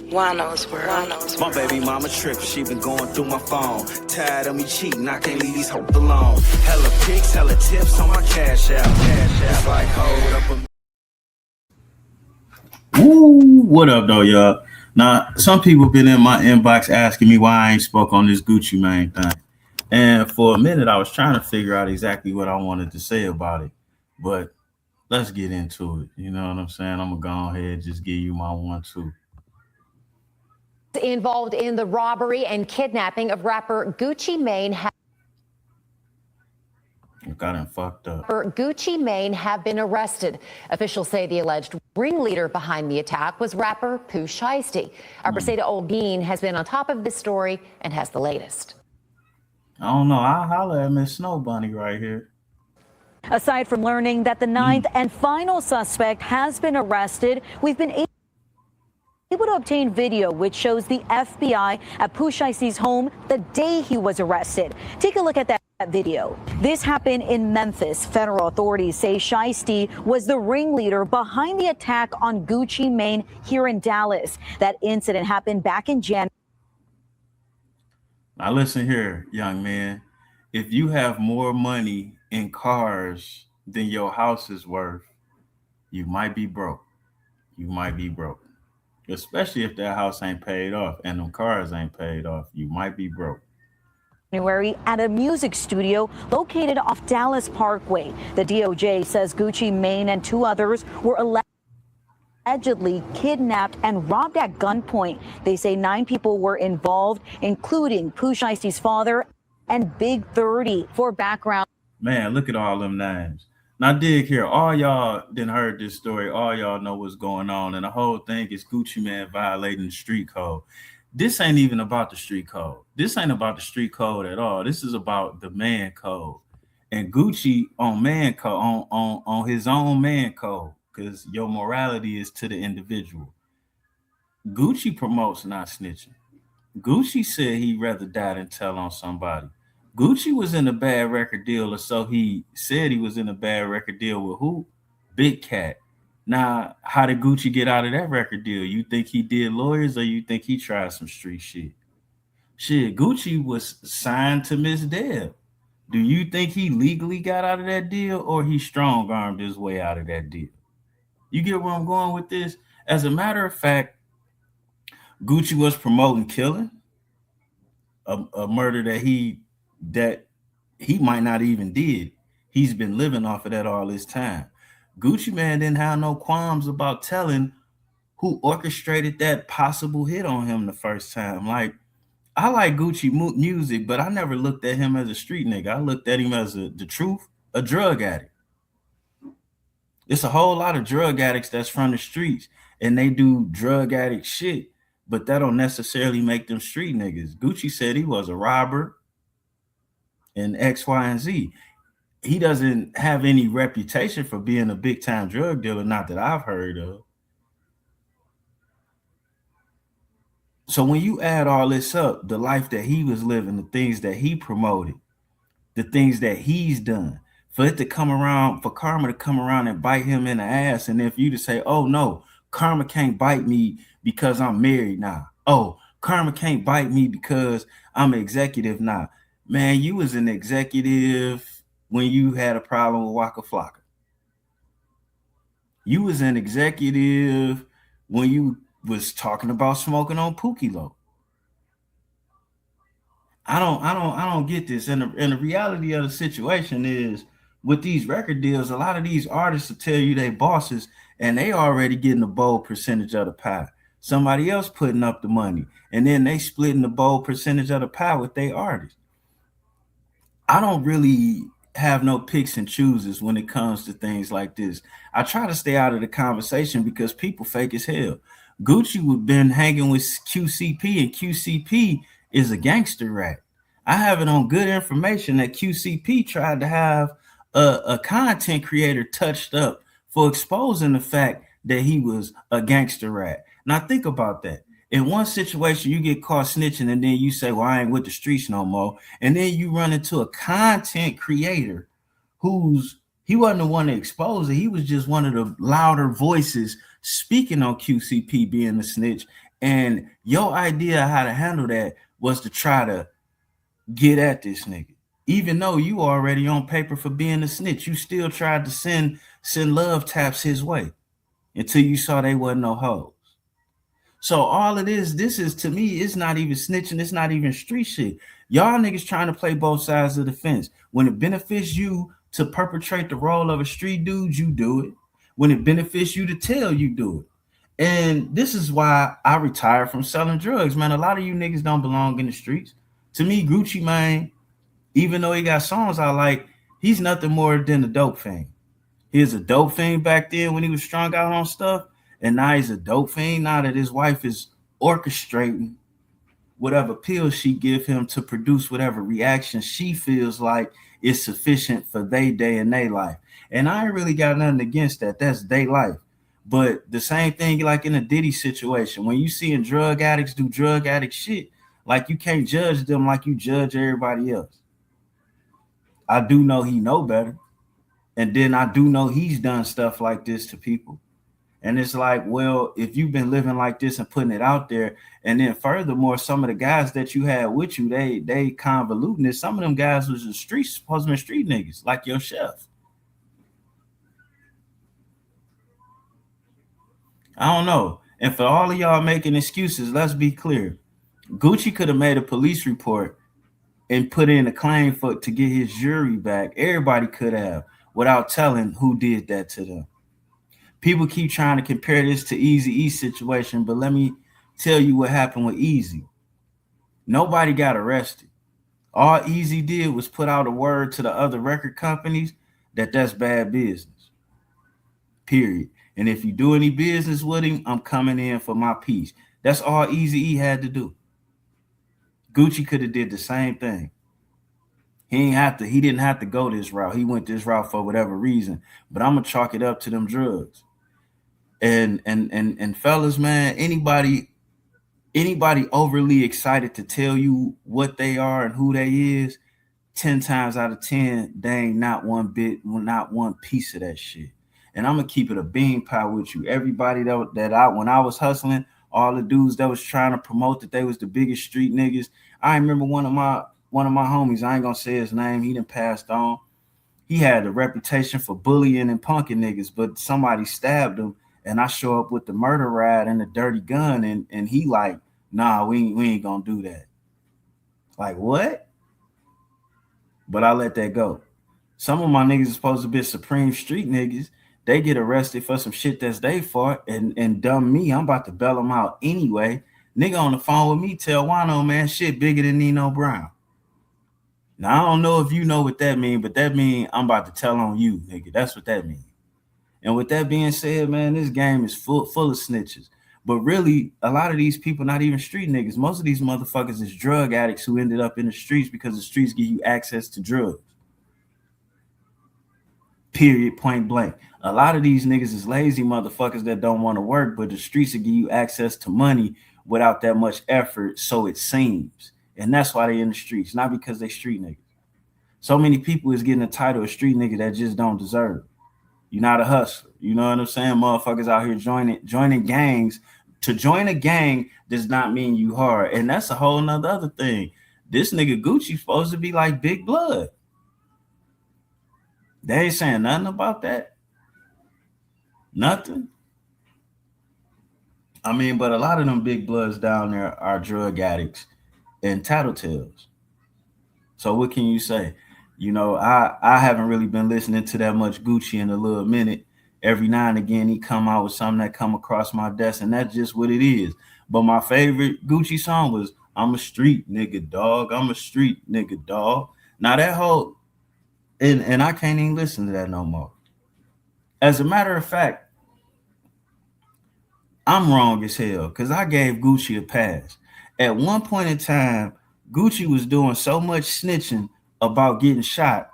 Wano's world. My baby mama trippin', she been going through my phone. Tired of me cheating, I can't leave these hoes alone. Hella pics, hella tips on my cash out. It's like hold up. Ooh, what up though, y'all? Now, some people been in my inbox asking me why I ain't spoke on this Gucci Mane thing. And for a minute, I was trying to figure out exactly what I wanted to say about it. But let's get into it. You know what I'm saying? I'm going to go ahead and just give you my 1-2. Involved in the robbery and kidnapping of rapper Gucci Mane. Got him fucked up. Gucci Mane have been arrested. Officials say the alleged ringleader behind the attack was rapper Pooh Shiesty. Our Braseda Olguin has been on top of this story and has the latest. I don't know. I'll holler at Miss Snow Bunny right here. Aside from learning that the ninth and final suspect has been arrested, we've been able to obtain video which shows the FBI at Pooh Shiesty's home the day he was arrested. Take a look at that video. This happened in Memphis. Federal authorities say Shiesty was the ringleader behind the attack on Gucci Mane here in Dallas. That incident happened back in January. Now listen here, young man. If you have more money in cars than your house is worth, you might be broke. You might be broke. Especially if that house ain't paid off and them cars ain't paid off, you might be broke. January at a music studio located off Dallas Parkway. The DOJ says Gucci Mane and 2 others were allegedly kidnapped and robbed at gunpoint. They say 9 people were involved, including Pooh Shiesty's father and Big 30. For background, man, look at all them names. Now dig here, all y'all didn't heard this story, all y'all know what's going on, and the whole thing is Gucci Mane violating the street code. This ain't even about the street code. This ain't about the street code at all. This is about the man code. And Gucci on man code, on his own man code, because your morality is to the individual. Gucci promotes not snitching. Gucci said he'd rather die than tell on somebody. Gucci was in a bad record deal, or so he said he was in a bad record deal with who? Big Cat. Now, how did Gucci get out of that record deal? You think he did lawyers, or you think he tried some street shit? Shit, Gucci was signed to Miss Deb. Do you think he legally got out of that deal, or he strong-armed his way out of that deal? You get where I'm going with this? As a matter of fact, Gucci was promoting killing, a murder that he might not even did. He's been living off of that all this time. Gucci Mane didn't have no qualms about telling who orchestrated that possible hit on him the first time. Like, I like Gucci music, but I never looked at him as a street nigga. I looked at him as the truth, a drug addict. It's a whole lot of drug addicts that's from the streets, and they do drug addict shit, but that don't necessarily make them street niggas. Gucci said he was a robber and X, Y, and Z. He doesn't have any reputation for being a big time drug dealer, not that I've heard of. So when you add all this up, the life that he was living, the things that he promoted, the things that he's done, for it to come around, for karma to come around and bite him in the ass, and then for you to say, oh no, karma can't bite me because I'm married now. Oh, karma can't bite me because I'm an executive now. Man, you was an executive when you had a problem with Waka Flocka. You was an executive when you was talking about smoking on Pookie Low. I don't get this. And the reality of the situation is, with these record deals, a lot of these artists will tell you they bosses, and they already getting a bold percentage of the pie. Somebody else putting up the money, and then they splitting the bold percentage of the pie with their artists. I don't really have no picks and chooses when it comes to things like this. I try to stay out of the conversation because people fake as hell. Gucci would been hanging with QCP, and QCP is a gangster rat. I have it on good information that QCP tried to have a content creator touched up for exposing the fact that he was a gangster rat. Now think about that. In one situation, you get caught snitching, and then you say, well, I ain't with the streets no more. And then you run into a content creator he wasn't the one to expose it. He was just one of the louder voices speaking on QCP being a snitch, and your idea how to handle that was to try to get at this nigga. Even though you already on paper for being a snitch, you still tried to send love taps his way until you saw they wasn't no hoes. So all of this is to me, it's not even snitching, it's not even street shit. Y'all niggas trying to play both sides of the fence. When it benefits you to perpetrate the role of a street dude, you do it. When it benefits you to tell, you do it. And this is why I retired from selling drugs, man. A lot of you niggas don't belong in the streets. To me, Gucci Mane, even though he got songs I like, he's nothing more than a dope fiend. He was a dope fiend back then when he was strung out on stuff. And now he's a dope fiend now that his wife is orchestrating whatever pills she give him to produce whatever reaction she feels like is sufficient for they day and they life. And I ain't really got nothing against that. That's their life. But the same thing like in a Diddy situation, when you seeing drug addicts do drug addict shit, like you can't judge them like you judge everybody else. I do know he know better. And then I do know he's done stuff like this to people. And it's like, well, if you've been living like this and putting it out there, and then furthermore, some of the guys that you had with you, they convoluting it. Some of them guys was the supposed to be street niggas, like your chef. I don't know. And for all of y'all making excuses, let's be clear. Gucci could have made a police report and put in a claim to get his jury back. Everybody could have, without telling who did that to them. People keep trying to compare this to Eazy-E situation, but let me tell you what happened with Eazy. Nobody got arrested. All Eazy did was put out a word to the other record companies that that's bad business. Period. And if you do any business with him, I'm coming in for my piece. That's all Eazy-E had to do. Gucci could have did the same thing. He didn't have to go this route. He went this route for whatever reason. But I'm gonna chalk it up to them drugs. And fellas, man, anybody overly excited to tell you what they are and who they is, 10 times out of 10, they ain't not one piece of that shit. And I'm gonna keep it a bean pie with you. Everybody when I was hustling, all the dudes that was trying to promote that they was the biggest street niggas. I remember one of my homies, I ain't gonna say his name, he done passed on. He had a reputation for bullying and punking niggas, but somebody stabbed him, and I show up with the murder ride and the dirty gun, and he like, nah, we ain't gonna do that. Like, what? But I let that go. Some of my niggas are supposed to be supreme street niggas. They get arrested for some shit that's they fault, and dumb me, I'm about to bail them out anyway. Nigga on the phone with me tell Wano, man, shit bigger than Nino Brown. Now, I don't know if you know what that mean, but that mean I'm about to tell on you, nigga. That's what that means. And with that being said, man, this game is full of snitches. But really, a lot of these people not even street niggas. Most of these motherfuckers is drug addicts who ended up in the streets because the streets give you access to drugs. Period, point blank. A lot of these niggas is lazy motherfuckers that don't want to work, but the streets will give you access to money without that much effort, so it seems. And that's why they in the streets, not because they street niggas. So many people is getting a title of street nigga that just don't deserve. You're not a hustler. You know what I'm saying? Motherfuckers out here joining gangs. To join a gang does not mean you hard. And that's a whole nother other thing. This nigga Gucci supposed to be like Big Blood. They ain't saying nothing about that. Nothing. I mean, but a lot of them Big Bloods down there are drug addicts and tattletales. So what can you say? You know, I haven't really been listening to that much Gucci in a little minute. Every now and again, he come out with something that come across my desk, and that's just what it is. But my favorite Gucci song was I'm a street nigga dog. I'm a street nigga dog. Now that whole, and I can't even listen to that no more. As a matter of fact, I'm wrong as hell because I gave Gucci a pass. At one point in time, Gucci was doing so much snitching about getting shot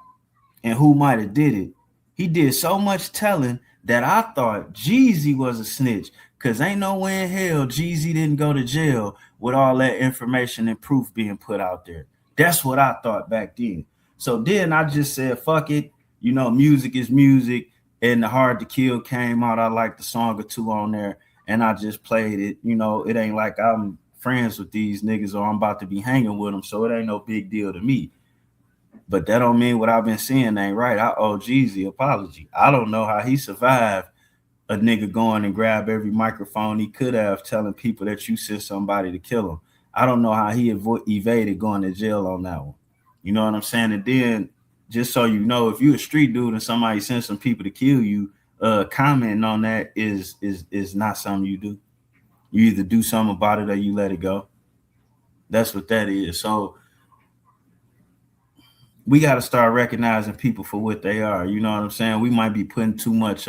and who might have did it. He did so much telling that I thought Jeezy was a snitch because ain't no way in hell Jeezy didn't go to jail with all that information and proof being put out there. That's what I thought back then. So then I just said, fuck it. You know, music is music. and the Hard to Kill came out. I liked the song or two on there, and I just played it. You know, it ain't like I'm friends with these niggas or I'm about to be hanging with them, so it ain't no big deal to me. But that don't mean what I've been seeing ain't right. I owe Jeezy apology. I don't know how he survived a nigga going and grab every microphone he could have, telling people that you sent somebody to kill him. I don't know how he evaded going to jail on that one. You know what I'm saying? And then, just so you know, if you're a street dude and somebody sends some people to kill you, commenting on that is not something you do. You either do something about it or you let it go. That's what that is. So we got to start recognizing people for what they are. You know what I'm saying? We might be putting too much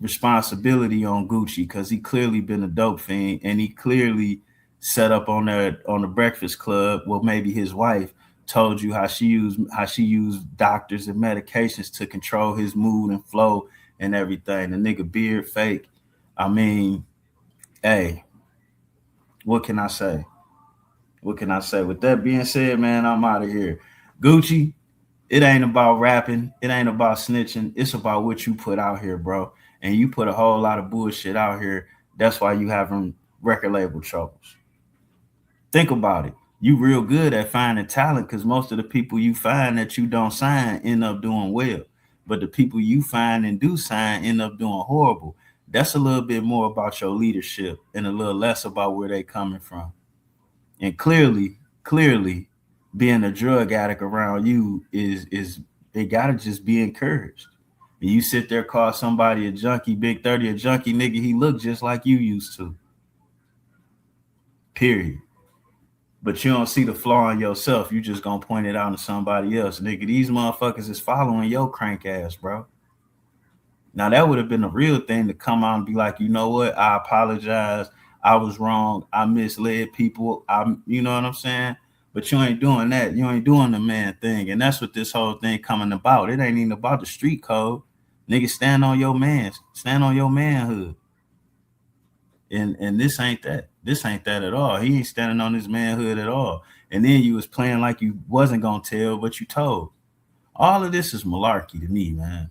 responsibility on Gucci because he clearly been a dope fiend, and he clearly set up on the Breakfast Club. Well, maybe his wife told you how she used doctors and medications to control his mood and flow and everything. The nigga beard fake. I mean, hey, what can I say? What can I say? With that being said, man, I'm out of here. Gucci, it ain't about rapping. It ain't about snitching. It's about what you put out here, bro. And you put a whole lot of bullshit out here. That's why you having record label troubles. Think about it. You real good at finding talent because most of the people you find that you don't sign end up doing well. But the people you find and do sign end up doing horrible. That's a little bit more about your leadership and a little less about where they coming from. And clearly, being a drug addict around you is they gotta just be encouraged. And you sit there, call somebody a junkie, Big 30 a junkie, nigga, he look just like you used to. Period. But you don't see the flaw in yourself. You just gonna point it out to somebody else. Nigga, these motherfuckers is following your crank ass, bro. Now that would have been a real thing to come out and be like, you know what? I apologize. I was wrong. I misled people. You know what I'm saying? But you ain't doing that. You ain't doing the man thing. And that's what this whole thing coming about. It ain't even about the street code. Nigga, stand on your man. Stand on your manhood. And this ain't that. This ain't that at all. He ain't standing on his manhood at all. And then you was playing like you wasn't gonna tell, but you told. All of this is malarkey to me, man.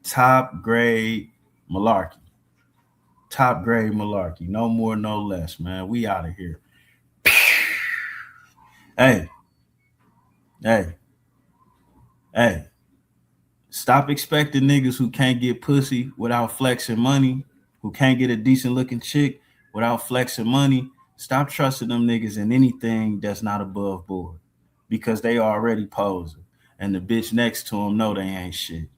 Top grade malarkey. Top grade malarkey. No more, no less, man. We out of here. Hey. Stop expecting niggas who can't get pussy without flexing money, who can't get a decent looking chick without flexing money. Stop trusting them niggas in anything that's not above board because they already posing. And the bitch next to them know they ain't shit.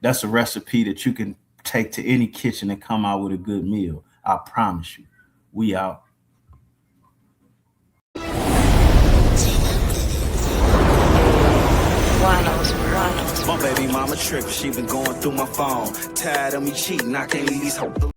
That's a recipe that you can take to any kitchen and come out with a good meal. I promise you. We out. My baby mama tripping, she been going through my phone. Tired of me cheating, I can't leave these hoes.